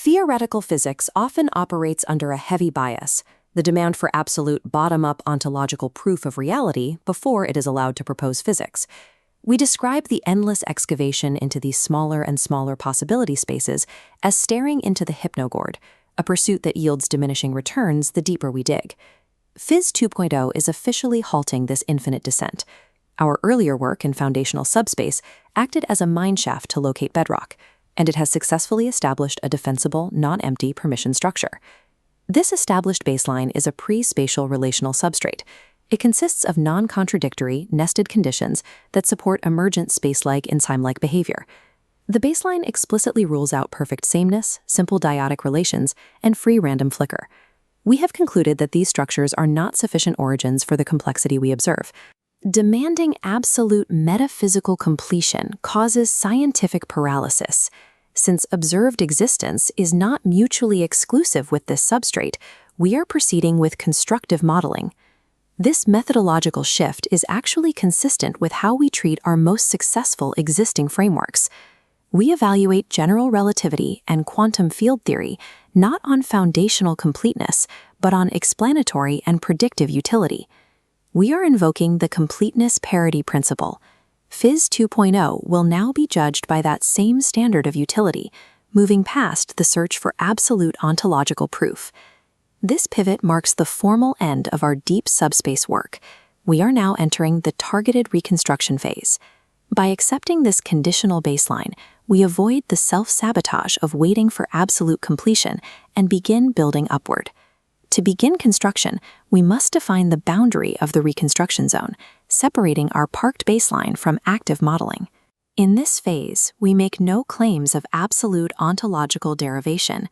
Theoretical physics often operates under a heavy bias, the demand for absolute bottom-up ontological proof of reality before it is allowed to propose physics. We describe the endless excavation into these smaller and smaller possibility spaces as staring into the hypnogourd, a pursuit that yields diminishing returns the deeper we dig. PHYS 2.0 is officially halting this infinite descent. Our earlier work in foundational subspace acted as a mineshaft to locate bedrock, and it has successfully established a defensible, non-empty permission structure. This established baseline is a pre-spatial relational substrate. It consists of non-contradictory, nested conditions that support emergent space-like and time-like behavior. The baseline explicitly rules out perfect sameness, simple dyadic relations, and free random flicker. We have concluded that these structures are not sufficient origins for the complexity we observe. Demanding absolute metaphysical completion causes scientific paralysis. Since observed existence is not mutually exclusive with this substrate, we are proceeding with constructive modeling. This methodological shift is actually consistent with how we treat our most successful existing frameworks. We evaluate general relativity and quantum field theory not on foundational completeness, but on explanatory and predictive utility. We are invoking the completeness parity principle. PHYS 2.0 will now be judged by that same standard of utility, moving past the search for absolute ontological proof. This pivot marks the formal end of our deep subspace work. We are now entering the targeted reconstruction phase. By accepting this conditional baseline, we avoid the self-sabotage of waiting for absolute completion and begin building upward. To begin construction, we must define the boundary of the reconstruction zone, separating our parked baseline from active modeling. In this phase, we make no claims of absolute ontological derivation.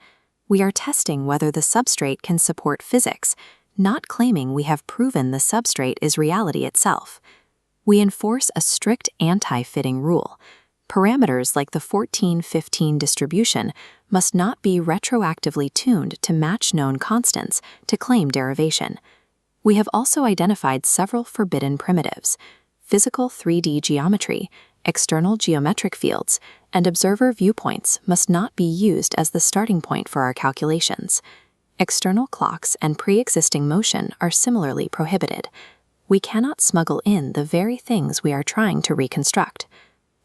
We are testing whether the substrate can support physics, not claiming we have proven the substrate is reality itself. We enforce a strict anti-fitting rule. Parameters like the 14-15 distribution must not be retroactively tuned to match known constants to claim derivation. We have also identified several forbidden primitives: physical 3D geometry, external geometric fields, and observer viewpoints must not be used as the starting point for our calculations. External clocks and pre-existing motion are similarly prohibited. We cannot smuggle in the very things we are trying to reconstruct.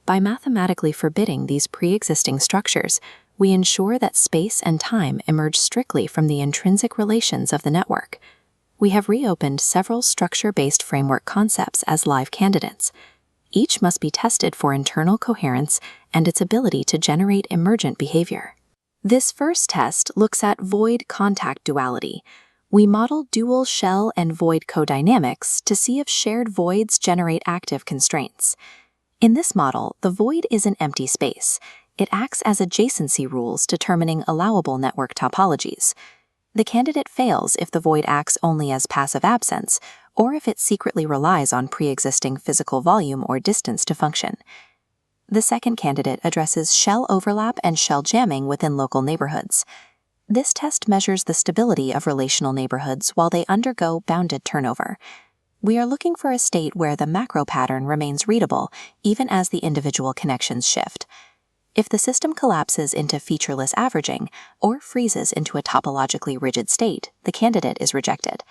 By mathematically forbidding these pre-existing structures, we ensure that space and time emerge strictly from the intrinsic relations of the network. We have reopened several structure-based framework concepts as live candidates. Each must be tested for internal coherence and its ability to generate emergent behavior. This first test looks at void contact duality. We model dual shell and void codynamics to see if shared voids generate active constraints. In this model, the void is an empty space. It acts as adjacency rules determining allowable network topologies. The candidate fails if the void acts only as passive absence, or if it secretly relies on pre-existing physical volume or distance to function. The second candidate addresses shell overlap and shell jamming within local neighborhoods. This test measures the stability of relational neighborhoods while they undergo bounded turnover. We are looking for a state where the macro pattern remains readable even as the individual connections shift. If the system collapses into featureless averaging or freezes into a topologically rigid state, the candidate is rejected.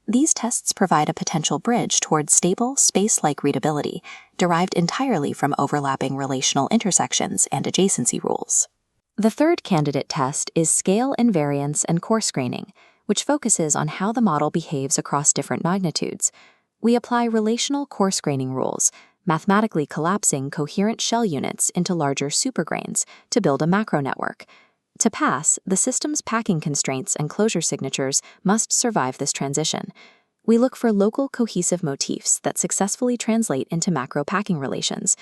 These tests provide a potential bridge towards stable, space-like readability, derived entirely from overlapping relational intersections and adjacency rules. The third candidate test is scale invariance and coarse graining, which focuses on how the model behaves across different magnitudes. We apply relational coarse graining rules, mathematically collapsing coherent shell units into larger supergrains to build a macro network. To pass, the system's packing constraints and closure signatures must survive this transition. We look for local cohesive motifs that successfully translate into macro packing relations.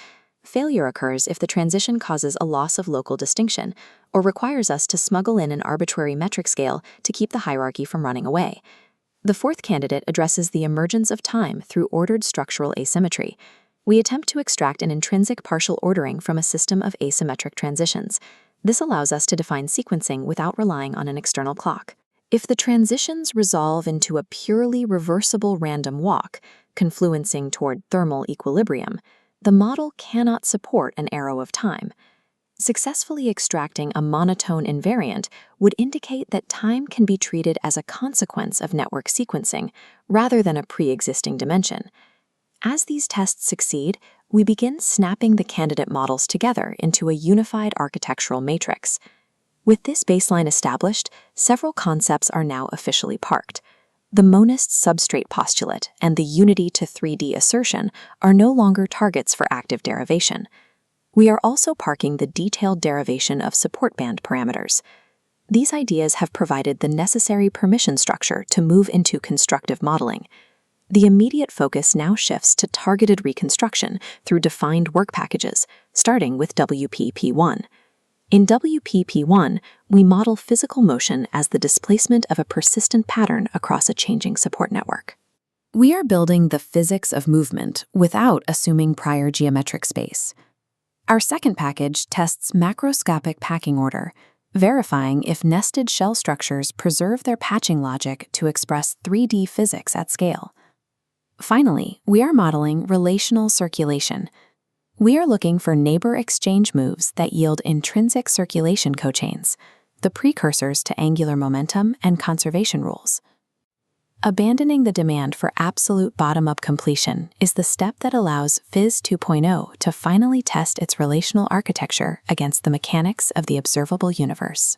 Failure occurs if the transition causes a loss of local distinction or requires us to smuggle in an arbitrary metric scale to keep the hierarchy from running away. The fourth candidate addresses the emergence of time through ordered structural asymmetry. We attempt to extract an intrinsic partial ordering from a system of asymmetric transitions. This allows us to define sequencing without relying on an external clock. If the transitions resolve into a purely reversible random walk, confluencing toward thermal equilibrium, the model cannot support an arrow of time. Successfully extracting a monotone invariant would indicate that time can be treated as a consequence of network sequencing rather than a pre-existing dimension. As these tests succeed, we begin snapping the candidate models together into a unified architectural matrix. With this baseline established, several concepts are now officially parked. The monist substrate postulate and the unity to 3D assertion are no longer targets for active derivation. We are also parking the detailed derivation of support band parameters. These ideas have provided the necessary permission structure to move into constructive modeling. The immediate focus now shifts to targeted reconstruction through defined work packages, starting with WPP1. In WPP1, we model physical motion as the displacement of a persistent pattern across a changing support network. We are building the physics of movement without assuming prior geometric space. Our second package tests macroscopic packing order, verifying if nested shell structures preserve their patching logic to express 3D physics at scale. Finally, we are modeling relational circulation. We are looking for neighbor exchange moves that yield intrinsic circulation cochains, the precursors to angular momentum and conservation rules. Abandoning the demand for absolute bottom-up completion is the step that allows PHYS 2.0 to finally test its relational architecture against the mechanics of the observable universe.